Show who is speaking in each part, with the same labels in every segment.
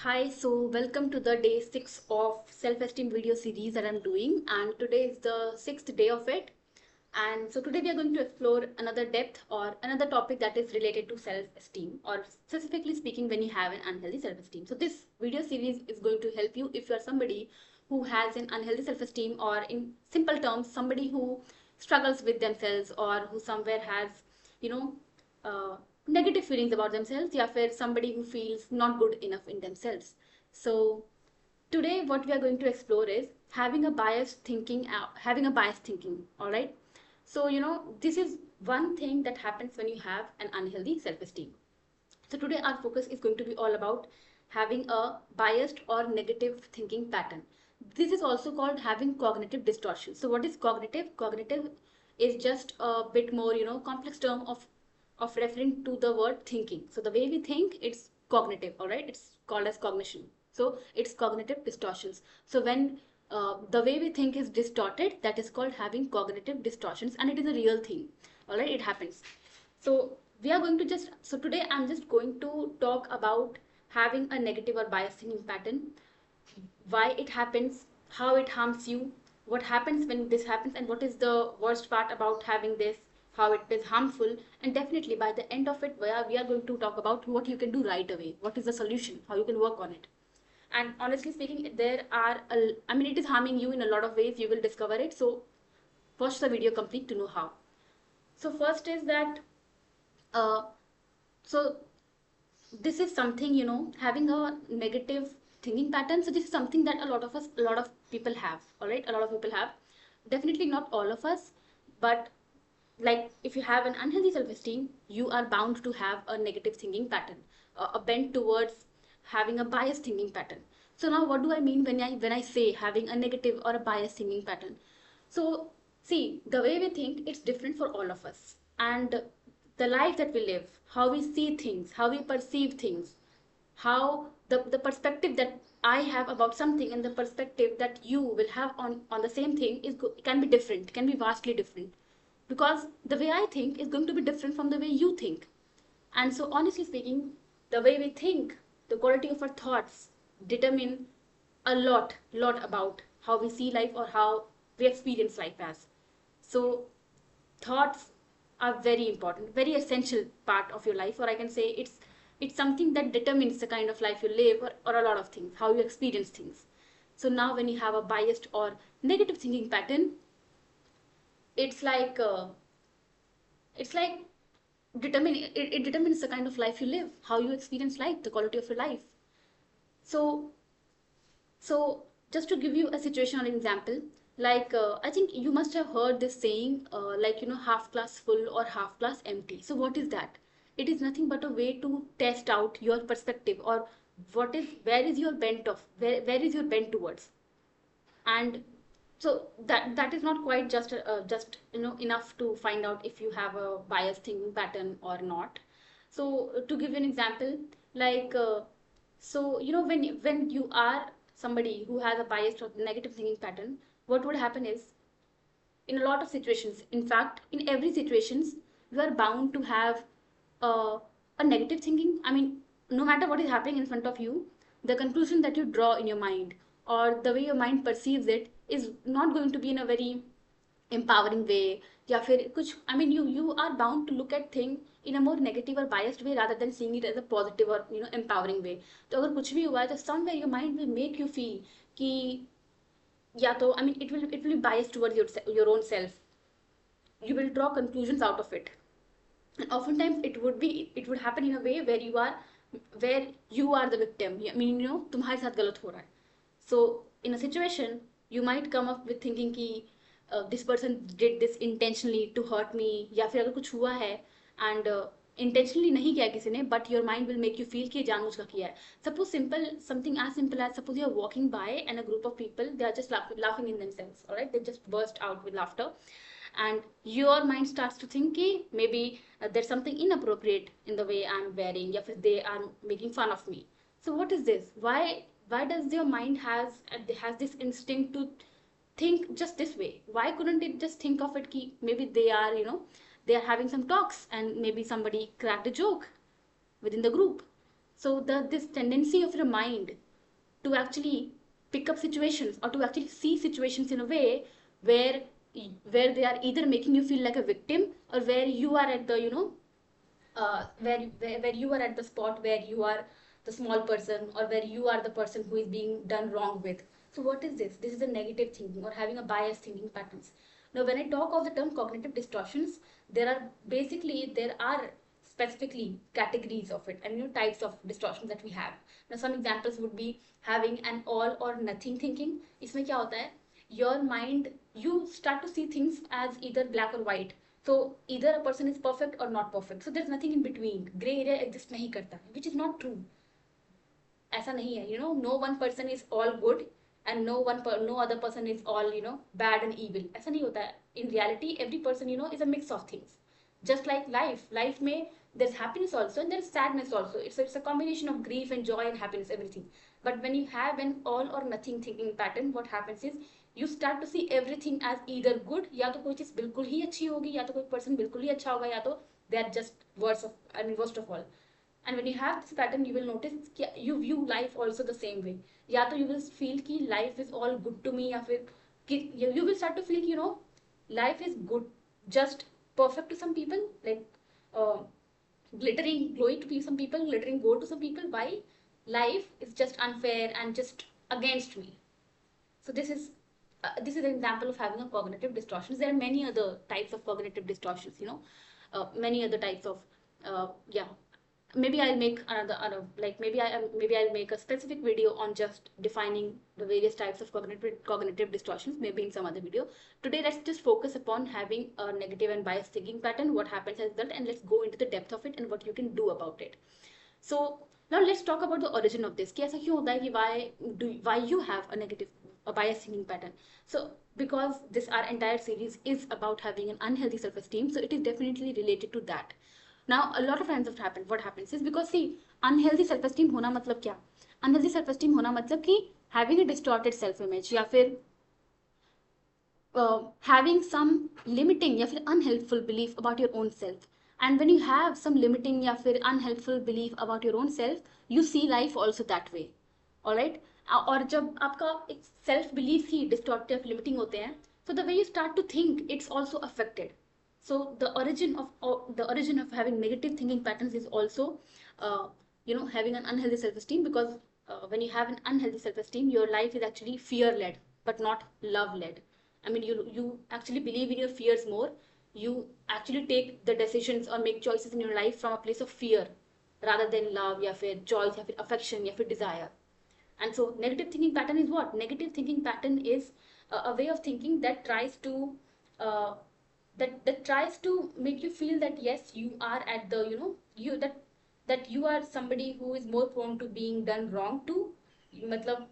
Speaker 1: Hi, so welcome to the day 6 of self-esteem video series that I'm doing, and today is the sixth day of it. And so today we are going to explore another depth or another topic that is related to self-esteem, or specifically speaking when you have an unhealthy self-esteem. So this video series is going to help you if you are somebody who has an unhealthy self-esteem, or in simple terms somebody who struggles with themselves, or who somewhere has you know uh, negative feelings about themselves, या फिर somebody who feels not good enough in themselves. So today what we are going to explore is having a biased thinking. All right, so this is one thing that happens when you have an unhealthy self-esteem. So today our focus is going to be all about having a biased or negative thinking pattern. This is also called having cognitive distortion. So what is cognitive? Cognitive is just a bit more, complex term of referring to the word thinking. So the way we think, it's cognitive, all right? It's called as cognition. So it's cognitive distortions. So when the way we think is distorted, that is called having cognitive distortions, and it is a real thing. All right, it happens. So we are going to just so today I'm just going to talk about having a negative or biased thinking pattern, why it happens, how it harms you, what happens when this happens, and what is the worst part about having this, how it is harmful, and definitely by the end of it, where we are going to talk about what you can do right away, what is the solution, how you can work on it. And honestly speaking, I mean, it is harming you in a lot of ways. You will discover it. So watch the video complete to know how. So first is that uh, so this is something, having a negative thinking pattern. So this is something that a lot of people have. All right, a lot of people have, definitely not all of us, but like if you have an unhealthy self-esteem, you are bound to have a negative thinking pattern, a bent towards having a biased thinking pattern. So now what do I mean when I say having a negative or a biased thinking pattern? So see, the way we think, it's different for all of us, and the life that we live, how we see things, how we perceive things, how the perspective that I have about something and the perspective that you will have on the same thing can be different, can be vastly different, because the way I think is going to be different from the way you think. And so honestly speaking, the way we think, the quality of our thoughts determine a lot about how we see life or how we experience life as. So thoughts are very important, very essential part of your life, or I can say it's something that determines the kind of life you live, or a lot of things, how you experience things. So now when you have a biased or negative thinking pattern, it's like it's like it determines the kind of life you live, how you experience life, the quality of your life. So so just to give you a situation or an example, like I think you must have heard this saying, like half glass full or half glass empty. So what is that? It is nothing but a way to test out your perspective, or where is your bent of where is your bent towards. And so that is not quite just enough to find out if you have a biased thinking pattern or not. So to give you an example, like so when you are somebody who has a biased or negative thinking pattern, what would happen is, in a lot of situations, in fact in every situations, you are bound to have uh, a negative thinking. I mean, no matter what is happening in front of you, the conclusion that you draw in your mind, or the way your mind perceives it, is not going to be in a very empowering way. या फिर कुछ, I mean, you are bound to look at thing in a more negative or biased way, rather than seeing it as a positive or empowering way. तो अगर कुछ भी हुआ है, तो somewhere your mind will make you feel कि, या तो I mean, it will be biased towards your own self. You will draw conclusions out of it, and oftentimes it would happen in a way where you are the victim. I mean, तुम्हारे साथ गलत हो रहा है. So in a situation, you might come up with thinking कि this person did this intentionally to hurt me, या फिर अगर कुछ हुआ है and intentionally नहीं किया किसी ने, but your mind will make you feel कि जानबूझ कर किया है. Suppose something as simple as, suppose you are walking by and a group of people, they are just laughing in themselves, all right, they just burst out with laughter, and your mind starts to think कि maybe there's something inappropriate in the way I'm wearing, या फिर they are making fun of me. So what is this? Why does your mind has this instinct to think just this way? Why couldn't it just think of it कि maybe they are having some talks, and maybe somebody cracked a joke within the group, So this tendency of your mind to actually pick up situations or to actually see situations in a way where they are either making you feel like a victim, or where you are at the where you are at the spot where you are the small person, or where you are the person who is being done wrong with. So what is this? This is a negative thinking or having a biased thinking patterns. Now when I talk of the term cognitive distortions, there are specifically categories of it, and types of distortions that we have. Now some examples would be having an all or nothing thinking. इसमें क्या होता है? Your mind, you start to see things as either black or white. So either a person is perfect or not perfect. So there's nothing in between. Gray area exist नहीं करता, which is not true. ऐसा नहीं है, no one person is all good and no other person is all bad and evil. ऐसा नहीं होता है. In reality every person is a mix of things. Just like life में there's happiness also and there's sadness also. It's a combination of grief and joy and happiness, everything. But when you have an all or nothing thinking pattern, what happens is you start to see everything as either good, या तो कोई चीज बिल्कुल ही अच्छी होगी, या तो कोई person बिल्कुल ही अच्छा होगा, या तो they are just worst of all. And when you have this pattern, you will notice that you view life also the same way. या तो you will feel कि life is all good to me, या फिर कि you will start to feel life is good, just perfect to some people, like uh, glittering glowy to some people, glittering gold to some people. Why? Life is just unfair and just against me. So this is an example of having a cognitive distortions. There are many other types of cognitive distortions, many other types of yeah. Maybe I'll make like maybe I'll make a specific video on just defining the various types of cognitive distortions, maybe in some other video. Today let's just focus upon having a negative and biased thinking pattern, what happens as that, and let's go into the depth of it and what you can do about it. So now let's talk about the origin of this. कि ऐसा क्यों होता है कि why you have a biased thinking pattern. So because this our entire series is about having an unhealthy self-esteem, so it is definitely related to that. Now a lot of times what happens is, because see, unhealthy self-esteem होना मतलब क्या? Unhealthy self-esteem होना मतलब कि having a distorted self-image, या फिर having some limiting या फिर unhelpful belief about your own self. And when you have some limiting या फिर unhelpful belief about your own self, you see life also that way. Alright? और जब आपका एक self belief ही distorted या limiting होते हैं, so the way you start to think, it's also affected. So the origin of having negative thinking patterns is also having an unhealthy self-esteem, because when you have an unhealthy self-esteem, your life is actually fear-led but not love-led. I mean, you actually believe in your fears more. You actually take the decisions or make choices in your life from a place of fear rather than love, या फिर joy, या फिर affection, या फिर desire. And so negative thinking pattern is what? Negative thinking pattern is a way of thinking that tries to uh, that tries to make you feel that yes, you are at the you that you are somebody who is more prone to being done wrong to. मतलब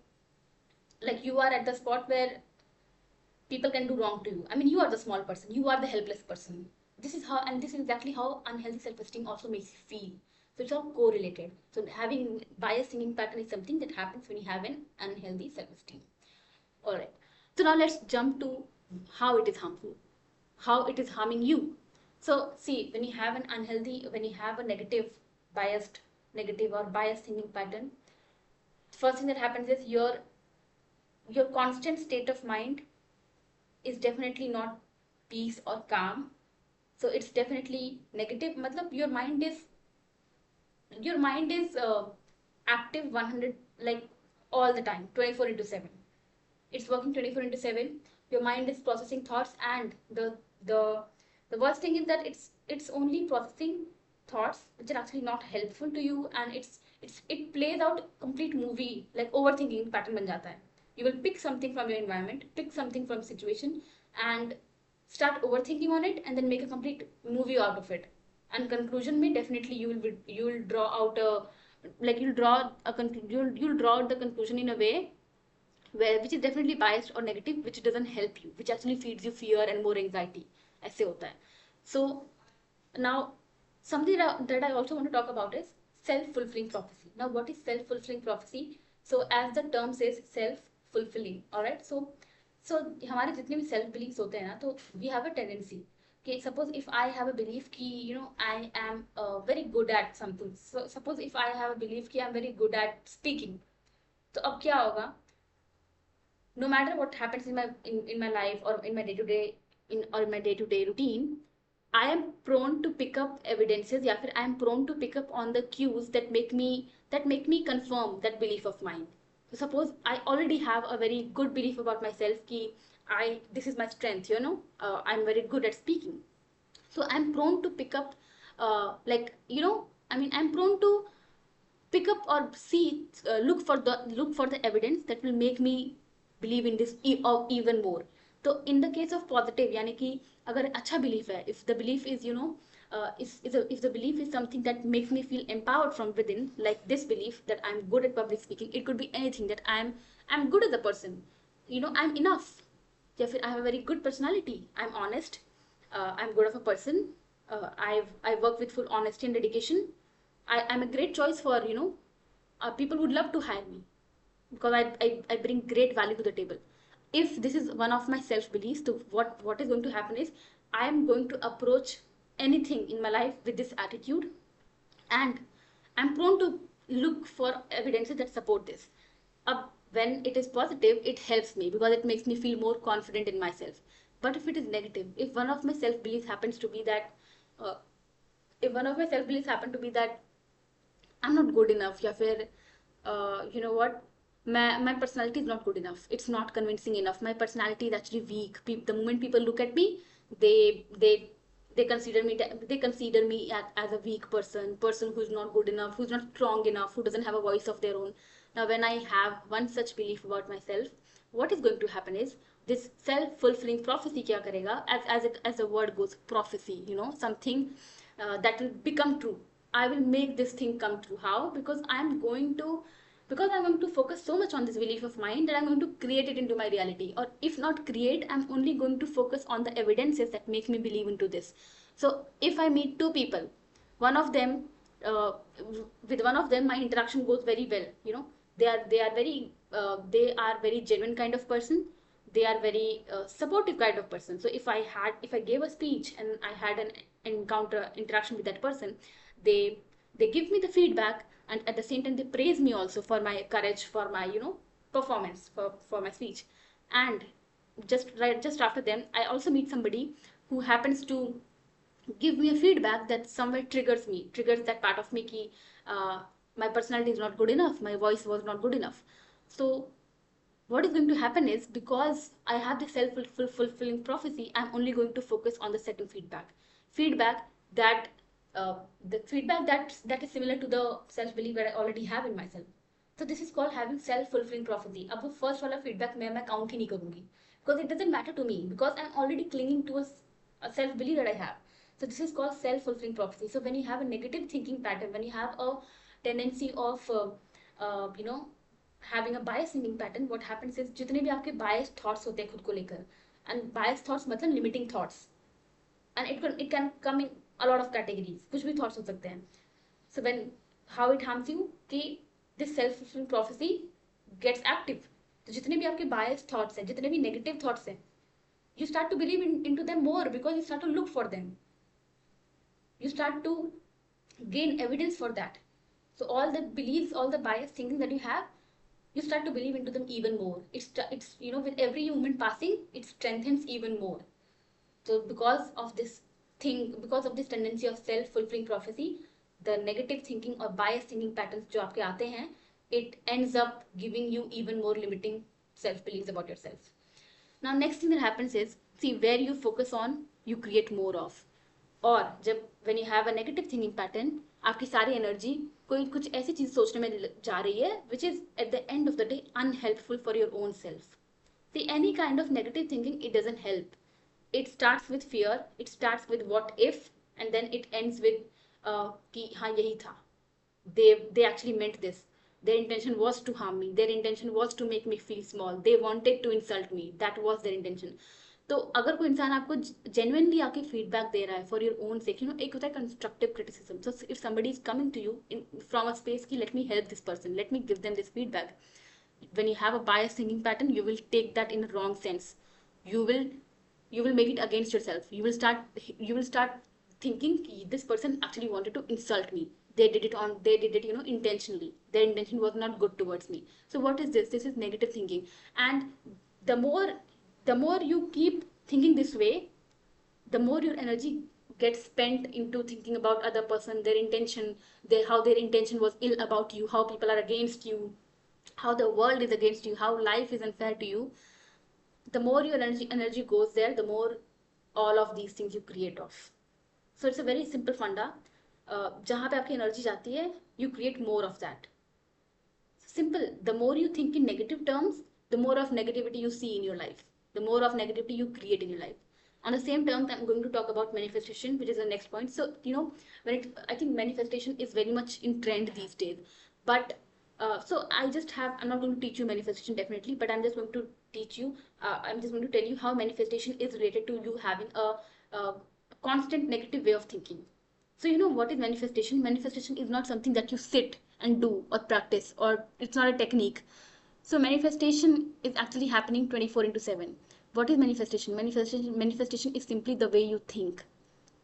Speaker 1: like you are at the spot where people can do wrong to you. I mean, you are the small person, you are the helpless person. This is how, and this is exactly how unhealthy self-esteem also makes you feel. So it's all correlated. So having biased thinking pattern is something that happens when you have an unhealthy self-esteem. All right. So now let's jump to how it is harmful, how it is harming you. So see, when you have when you have a negative or biased thinking pattern, first thing that happens is your constant state of mind is definitely not peace or calm. So it's definitely negative. Matlab your mind is active 100, like all the time, 24 into 7. It's working 24 into 7. Your mind is processing thoughts, and the worst thing is that it's only processing thoughts which are actually not helpful to you, and it plays out complete movie, like overthinking pattern ban jata hai. You will pick something from your environment, pick something from situation, and start overthinking on it, and then make a complete movie out of it. And conclusion may definitely you will draw out a, like you'll draw out the conclusion in a way which is definitely biased or negative, which doesn't help you, which actually feeds you fear and more anxiety. ऐसे होता है. So now something that I also want to talk about is self-fulfilling prophecy. Now what is self-fulfilling prophecy? So as the term says, self-fulfilling. All right. So हमारे जितने भी self beliefs होते हैं ना, तो we have a tendency Okay, suppose if I have a belief ki, I am very good at something. So suppose if I have a belief ki I'm very good at speaking. तो अब क्या होगा, no matter what happens in my life or in my day to day, in or in my day to day routine, I am prone to pick up evidences, या फिर I am prone to pick up on the cues that make me confirm that belief of mine. So suppose I already have a very good belief about myself कि this is my strength, I'm very good at speaking. So I'm prone to pick up, I'm prone to pick up or see, look for the evidence that will make me believe in this or even more. So in the case of positive, यानी कि अगर अच्छा belief है, if the belief is, if the belief is something that makes me feel empowered from within, like this belief that I'm good at public speaking, it could be anything, that I'm good as a person, I'm enough, या फिर I have a very good personality, I'm honest, I'm good of a person, I work with full honesty and dedication, I'm a great choice for, people would love to hire me because I bring great value to the table. If this is one of my self beliefs, so what is going to happen is I am going to approach anything in my life with this attitude, and I'm prone to look for evidences that support this. When it is positive, it helps me because it makes me feel more confident in myself. But if it is negative, if one of my self beliefs happens to be that, uh, if one of my self beliefs happen to be that I'm not good enough, या फिर you know what, my personality is not good enough, it's not convincing enough, my personality is actually weak. The moment people look at me, they they they consider me as a weak person who's not good enough, who's not strong enough, who doesn't have a voice of their own. Now when I have one such belief about myself, what is going to happen is this self-fulfilling prophecy क्या करेगा, as the word goes, prophecy, something that will become true. I will make this thing come true. How? Because I'm going to focus so much on this belief of mine that I'm going to create it into my reality. Or if not create, I'm only going to focus on the evidences that make me believe into this. So if I meet two people, one of them, uh, with one of them, my interaction goes very well. They are very genuine kind of person. They are very supportive kind of person. So if I gave a speech and I had an interaction with that person, they they give me the feedback, and at the same time they praise me also for my courage, for my performance, for my speech. And just after them, I also meet somebody who happens to give me a feedback that somewhere triggers that part of me ki, my personality is not good enough, my voice was not good enough. So what is going to happen is, because I have the self-fulfilling prophecy, I'm only going to focus on the second feedback that the feedback that is similar to the self belief that I already have in myself. So this is called having self-fulfilling prophecy. अब वो first वाला feedback मैं count ही नहीं करूँगी, because it doesn't matter to me, because I'm already clinging to a self belief that I have. So this is called self-fulfilling prophecy. So when you have a negative thinking pattern, when you have a tendency of you know having a bias thinking pattern, what happens is जितने भी आपके biased thoughts होते हैं खुद को लेकर, and biased thoughts मतलब limiting thoughts, and it can come in a lot of categories, कुछ भी thoughts हो सकते हैं. So when how it harms you कि this self fulfilling prophecy gets active. तो जितने भी आपके biased thoughts हैं, जितने भी negative thoughts हैं, you start to believe into them more, because you start to look for them, you start to gain evidence for that. So all the beliefs, all the biased thinking that you have, you start to believe into them even more. It's with every moment passing, it strengthens even more. So because of this tendency of self-fulfilling prophecy, the negative thinking or biased thinking patterns जो आपके आते हैं, it ends up giving you even more limiting self-beliefs about yourself. Now next thing that happens is, see, where you focus on, you create more of. और जब when you have a negative thinking pattern, आपकी सारी energy कोई कुछ ऐसी चीज सोचने में जा रही है which is at the end of the day unhelpful for your own self. See, any kind of negative thinking, it doesn't help. It starts with fear, it starts with what if, and then it ends with कि हाँ यही था, they actually meant this, their intention was to harm me, their intention was to make me feel small, they wanted to insult me, that was their intention. तो अगर कोई इंसान आपको genuinely आके फीडबैक दे रहा है फॉर योर ओन सेक, एक होता है constructive criticism. So if somebody is coming to you from a space की let me help this person, let me give them this feedback, when you have a biased thinking pattern, you will take that in a wrong sense. You will you will make it against yourself. You will start thinking this person actually wanted to insult me. They did it, intentionally. Their intention was not good towards me. So what is this? This is negative thinking. And the more the more you keep thinking this way, the more your energy gets spent into thinking about other person, their intention, how their intention was ill about you, how people are against you, how the world is against you, how life is unfair to you. The more your energy goes there, the more all of these things you create of. So it's a very simple funda. जहाँ पे आपकी energy जाती है, you create more of that. Simple. The more you think in negative terms, the more of negativity you see in your life, the more of negativity you create in your life. On the same terms, I'm going to talk about manifestation, which is the next point. So I think manifestation is very much in trend these days. But so I'm not going to teach you manifestation definitely, but I'm just going to teach you, I'm just going to tell you how manifestation is related to you having a constant negative way of thinking. So what is manifestation? Manifestation is not something that you sit and do or practice, or it's not a technique. So manifestation is actually happening 24 into 7. What is manifestation? Manifestation is simply the way you think.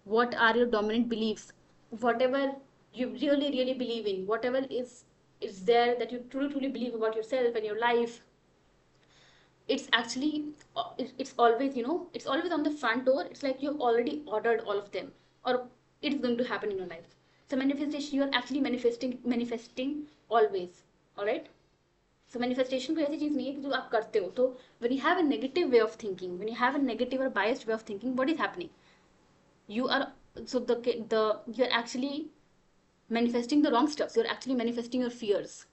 Speaker 1: What are your dominant beliefs? Whatever you really, really believe in, whatever is there that you truly, truly believe about yourself and your life, it's actually it's always it's always on the front door. It's like you've already ordered all of them, or it's going to happen in your life. So manifestation, you are actually manifesting always. All right. So manifestation कोई ऐसी चीज नहीं है कि जो आप करते हो. तो when you have a negative way of thinking, when you have a negative or biased way of thinking, what is happening? You are so the you're actually manifesting the wrong stuff. You're actually manifesting your fears.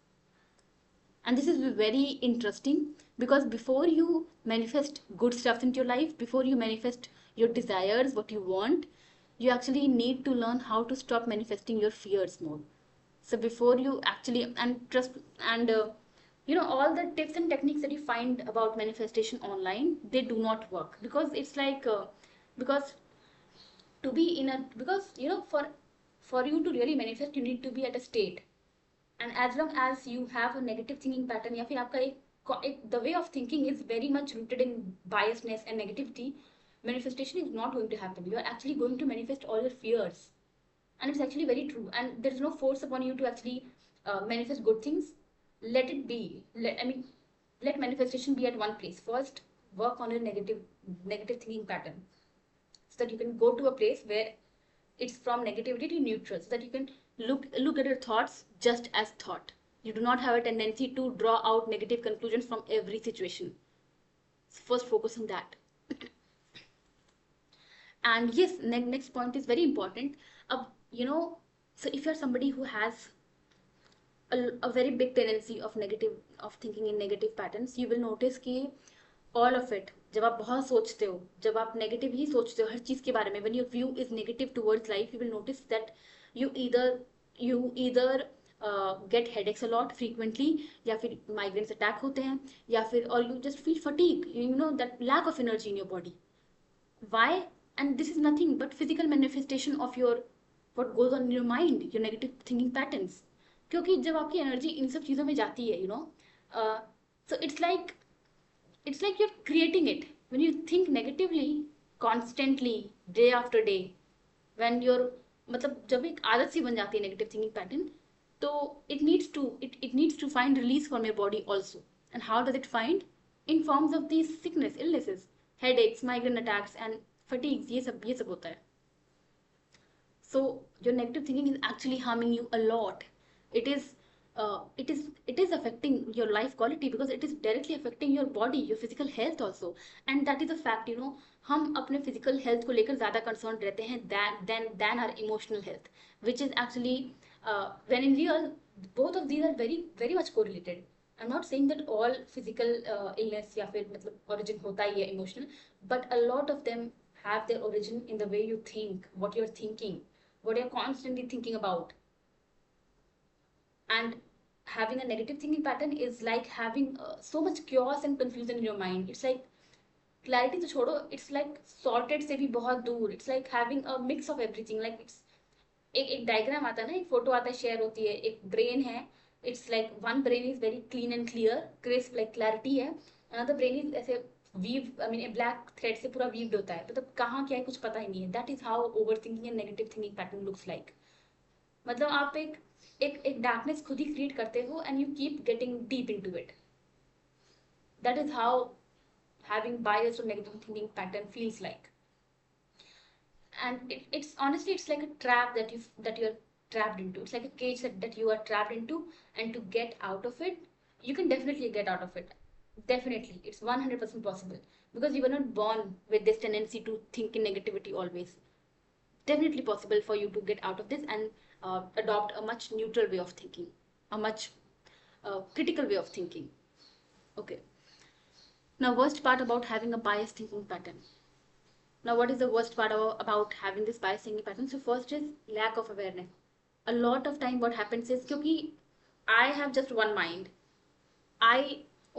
Speaker 1: And this is very interesting, because before you manifest good stuff into your life, before you manifest your desires, what you want, you actually need to learn how to stop manifesting your fears more. So before you actually, and trust, and all the tips and techniques that you find about manifestation online, they do not work, because it's like because to be in a, because for you to really manifest, you need to be at a state. And as long as you have a negative thinking pattern, या फिर आपका the way of thinking is very much rooted in biasness and negativity, manifestation is not going to happen. You are actually going to manifest all your fears. And it's actually very true, and there is no force upon you to actually manifest good things. Let it be. Let manifestation be at one place. First, work on your negative thinking pattern, so that you can go to a place where it's from negativity to neutral, so that you can look at your thoughts just as thought. You do not have a tendency to draw out negative conclusions from every situation. So first focus on that. And yes, next point is very important. So if you're somebody who has a very big tendency of thinking in negative patterns, you will notice कि all of it, जब आप बहुत सोचते हो, जब आप negative ही सोचते हो हर चीज के बारे में, when your view is negative towards life, you will notice that you either get headaches a lot frequently, या फिर migraines attack होते हैं, या फिर or you just feel fatigue, that lack of energy in your body. Why? And this is nothing but physical manifestation of your what goes on in your mind, your negative thinking patterns. क्योंकि जब आपकी energy in सब चीज़ों में जाती है, so it's like you're creating it. When you think negatively constantly, day after day, when you're मतलब जब एक आदत सी बन जाती है negative thinking pattern, तो it needs to find release from your body also. And how does it find? In forms of these illnesses, headaches, migraine attacks, and fatigues. ये सब होता है. So your negative thinking is actually harming you a lot. It is affecting your life quality, because it is directly affecting your body, your physical health also. And that is a fact. हम अपने physical health को लेकर ज़्यादा concerned रहते हैं than our emotional health, which is actually when in real both of these are very very much correlated. I'm not saying that all physical illness या फिर मतलब origin होता ही है emotional, but a lot of them have their origin in the way you think, what you're thinking, what you're constantly thinking about. And having a negative thinking pattern is like having so much chaos and confusion in your mind. It's like clarity to छोड़ो, it's like sorted से भी बहुत दूर. It's like having a mix of everything. Like it's एक diagram आता है ना, एक फोटो आता है, शेयर होती है, एक ब्रेन है. It's like one brain is very clean and clear, crisp, like clarity है. Another brain is ऐसे weave I mean black thread से पूरा वीव्ड होता है, मतलब कहाँ क्या है कुछ पता ही नहीं है. That is how over thinking and negative thinking pattern looks like. मतलब आप एक डार्कनेस खुद ही क्रिएट करते हो and you keep getting deep into it. That is how having bias or negative thinking pattern feels like. And it's honestly it's like a trap that you're trapped into. It's like a cage that you are trapped into, and to get out of it, you can definitely get out of it. Definitely, it's 100% possible, because you were not born with this tendency to think in negativity always. Definitely possible for you to get out of this and adopt a much neutral way of thinking, a much critical way of thinking. Okay. Now, worst part about having a biased thinking pattern. Now, what is the worst part about having this biased thinking pattern? So, first is lack of awareness. A lot of time, what happens is, because I have just one mind, I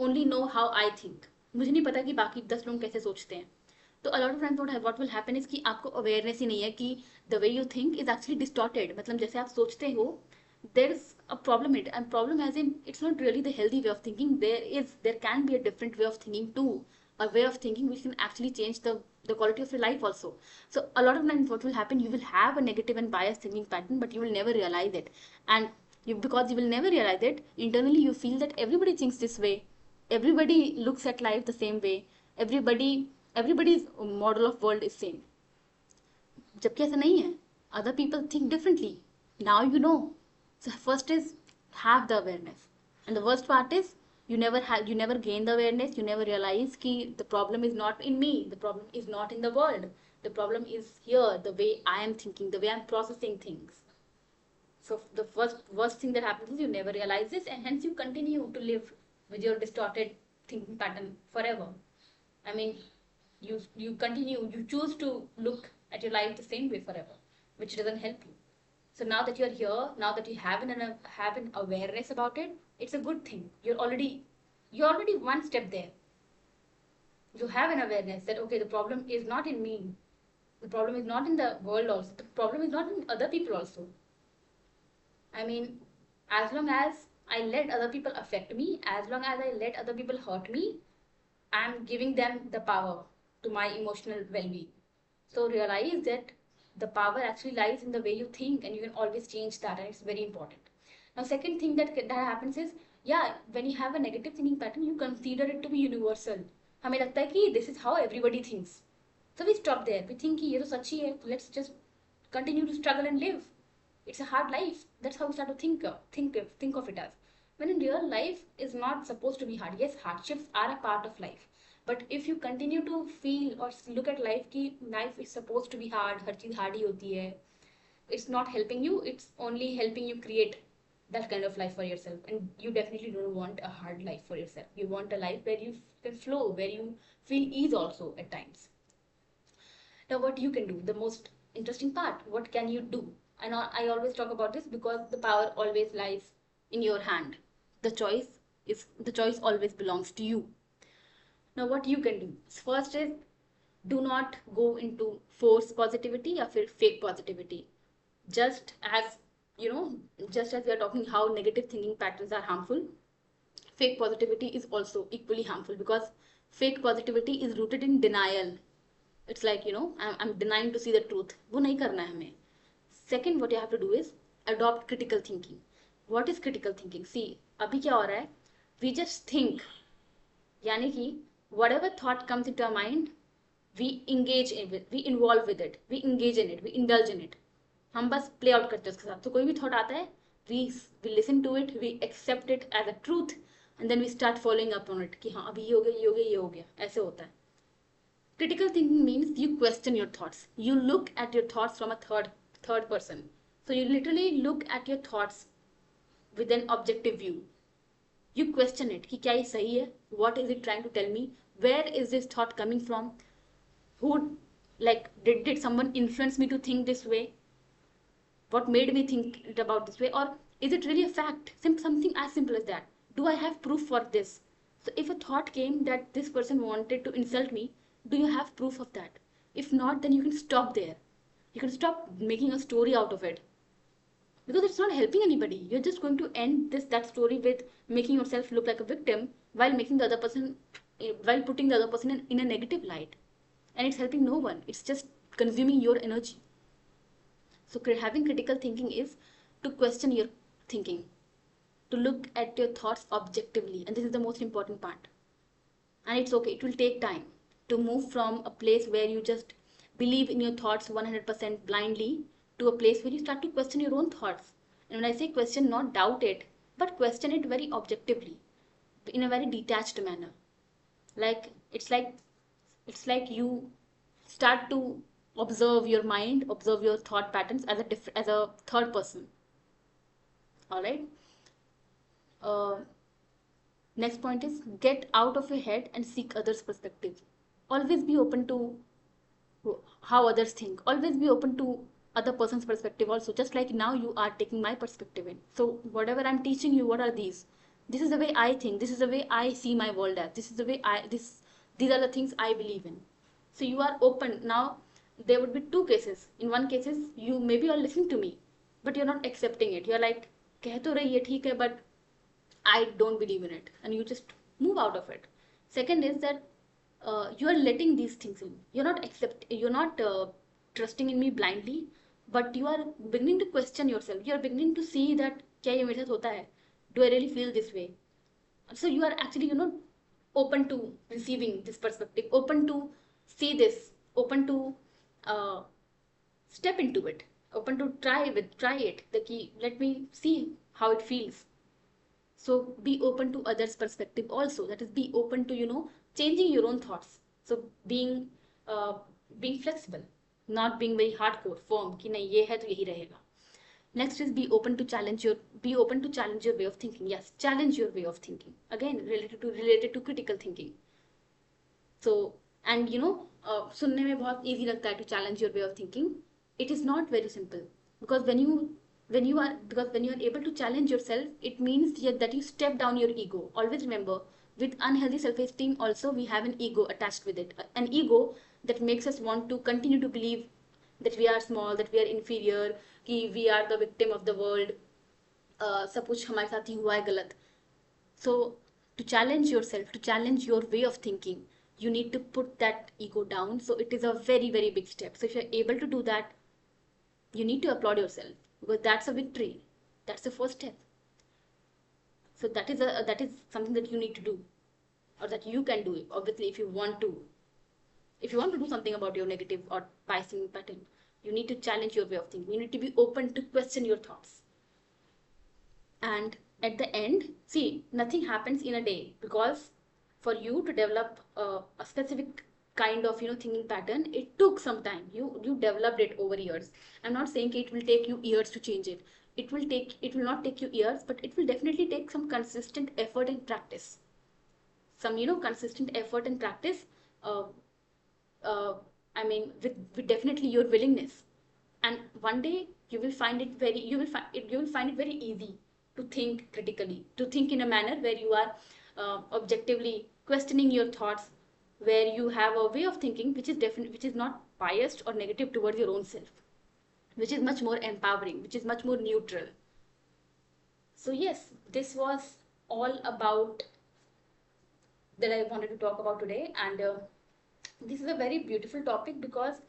Speaker 1: only know how I think. मुझे नहीं पता कि बाकी 10 लोग कैसे सोचते हैं. तो a lot of times what will happen is कि आपको awareness ही नहीं है कि the way you think is actually distorted. मतलब जैसे आप सोचते हो, there's a problem in it, and problem as in it's not really the healthy way of thinking. There can be a different way of thinking too, a way of thinking which can actually change the quality of your life also. So a lot of times what will happen, you will have a negative and biased thinking pattern, but you will never realize it. And because you will never realize it, internally you feel that everybody thinks this way, everybody looks at life the same way, everybody's model of world is same. जबकि ऐसा नहीं है. Other people think differently. Now you know. So first is have the awareness, and the worst part is you never gain the awareness. You never realize कि the problem is not in me. The problem is not in the world. The problem is here. The way I am thinking, the way I'm processing things. So the first worst thing that happens is you never realize this, and hence you continue to live with your distorted thinking pattern forever. I mean, you continue, you choose to look at your life the same way forever, which doesn't help you. So now that you're here, now that you have an awareness about it, it's a good thing. You're already one step there. You have an awareness that okay, the problem is not in me, the problem is not in the world also, the problem is not in other people also. I mean, as long as I let other people affect me, as long as I let other people hurt me, I'm giving them the power to my emotional well-being. So realize that the power actually lies in the way you think, and you can always change that, and it's very important. Now, second thing that happens is, yeah, when you have a negative thinking pattern, you consider it to be universal. हमें लगता है कि this is how everybody thinks. So we stop there. We think कि ये तो सच ही है. Let's just continue to struggle and live. It's a hard life. That's how we start to think of it as. When in real life is not supposed to be hard. Yes, hardships are a part of life. But if you continue to feel or look at life कि life is supposed to be hard, हर चीज hard ही होती है, it's not helping you. It's only helping you create that kind of life for yourself. And you definitely don't want a hard life for yourself. You want a life where you can flow, where you feel ease also at times. Now, what you can do, the most interesting part, what can you do? And I always talk about this because the power always lies in your hand. The choice always belongs to you. Now, what you can do? First is, do not go into force positivity or fake positivity. Just as just as we are talking how negative thinking patterns are harmful, fake positivity is also equally harmful, because fake positivity is rooted in denial. It's like, I'm denying to see the truth. वो नहीं करना है हमें. Second, what you have to do is adopt critical thinking. What is critical thinking? See, अभी क्या हो रहा है? We just think. यानी कि whatever thought comes into our mind, we engage in it, we involve with it, we engage in it, we indulge in it. हम बस play out करते हैं उसके साथ. तो कोई भी thought आता है, we listen to it, we accept it as a truth, and then we start following up on it कि हाँ अभी ये हो गया, ये हो गया, ये हो गया. ऐसे होता है. Critical thinking means you question your thoughts. You look at your thoughts from a third person. So you literally look at your thoughts with an objective view. You question it कि क्या ये सही है? What is it trying to tell me? Where is this thought coming from? Who, like, did someone influence me to think this way? What made me think it about this way? Or is it really a fact? Something as simple as that. Do I have proof for this? So if a thought came that this person wanted to insult me, do you have proof of that? If not, then you can stop there. You can stop making a story out of it, because it's not helping anybody. You're just going to end that story with making yourself look like a victim while making the other person while putting the other person in a negative light, and it's helping no one. It's just consuming your energy. So having critical thinking is to question your thinking, to look at your thoughts objectively, and this is the most important part. And it's okay, it will take time to move from a place where you just believe in your thoughts 100% blindly to a place where you start to question your own thoughts. And when I say question, not doubt it, but question it very objectively, in a very detached manner. Like it's like you start to observe your mind, observe your thought patterns as a third person. All right. uh, Next point is get out of your head and seek others perspective. Always be open to how others think. Always be open to other person's perspective also, just like now you are taking my perspective in. So whatever I'm teaching you, what are this is the way I think, this is the way I see my world as, this is the way these are the things I believe in. So you are open now. There would be two cases. In one cases you maybe are listening to me, but you're not accepting it. You're like, कह तो रही है ठीक है, but I don't believe in it, and you just move out of it. Second is that you are letting these things in. You're not trusting in me blindly, but you are beginning to question yourself. You are beginning to see that क्या ये मेरे साथ होता है? Do I really feel this way? So you are actually, open to receiving this perspective, open to see this, open to uh, step into it, open to try it. The key, let me see how it feels. So be open to others perspective also, that is be open to changing your own thoughts. So uh, being flexible, not being very hardcore firm कि नहीं ये है तो यही रहेगा. Next is be open to challenge your way of thinking. Yes, challenge your way of thinking, again related to critical thinking. So, and सुनने में बहुत easy लगता है to challenge your way of thinking. It is not very simple, because when you are able to challenge yourself, it means that you step down your ego. Always remember, with unhealthy self-esteem also we have an ego attached with it, an ego that makes us want to continue to believe that we are small, that we are inferior, कि we are the victim of the world, सब कुछ हमारे साथ ही हुआ है गलत. So to challenge yourself, to challenge your way of thinking, you need to put that ego down. So it is a very, very big step. So if you're able to do that, you need to applaud yourself, because that's a victory. That's the first step. So that is something that you need to do, or that you can do. Obviously, if you want to do something about your negative or biasing pattern, you need to challenge your way of thinking. You need to be open to question your thoughts. And at the end, see, nothing happens in a day, because for you to develop a specific kind of thinking pattern, it took some time. You developed it over years. I'm not saying it will take you years to change it. It will not take you years, but it will definitely take some consistent effort and practice. Some consistent effort and practice. uh, uh, I mean, with definitely your willingness, and one day you will find it very easy to think critically, to think in a manner where you are objectively questioning your thoughts, where you have a way of thinking which is not biased or negative towards your own self, which is much more empowering, which is much more neutral. So yes, this was all about that I wanted to talk about today, and this is a very beautiful topic, because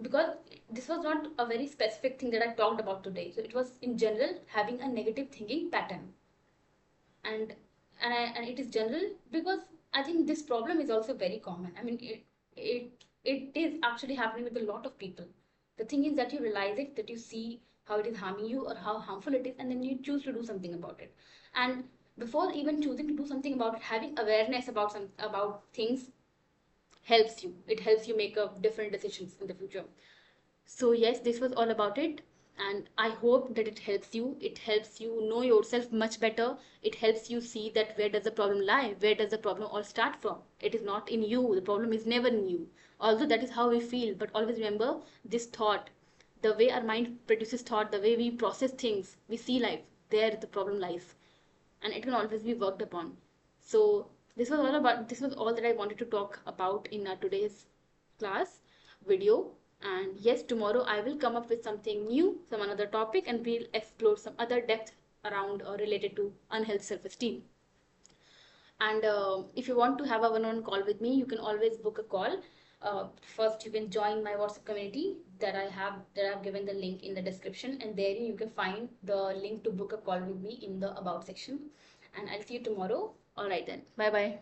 Speaker 1: because this was not a very specific thing that I talked about today. So it was in general having a negative thinking pattern, and and it is general because I think this problem is also very common. I mean, it is actually happening with a lot of people. The thing is that you realize it, that you see how it is harming you or how harmful it is, and then you choose to do something about it. And before even choosing to do something about it, having awareness about things helps you. It helps you make different decisions in the future. So yes, this was all about it, and I hope that it helps you. It helps you know yourself much better. It helps you see that where does the problem lie, where does the problem all start from. It is not in you. The problem is never in you, although that is how we feel. But always remember this thought, the way our mind produces thought, the way we process things, we see life, there the problem lies, and it can always be worked upon. So this was all that I wanted to talk about in our today's class video. And yes, tomorrow I will come up with something new, some another topic, and we'll explore some other depth around or related to unhealthy self-esteem. And if you want to have a one-on-one call with me, you can always book a call. First, you can join my WhatsApp community that I've given the link in the description, and there you can find the link to book a call with me in the about section. And I'll see you tomorrow. All right then. Bye bye.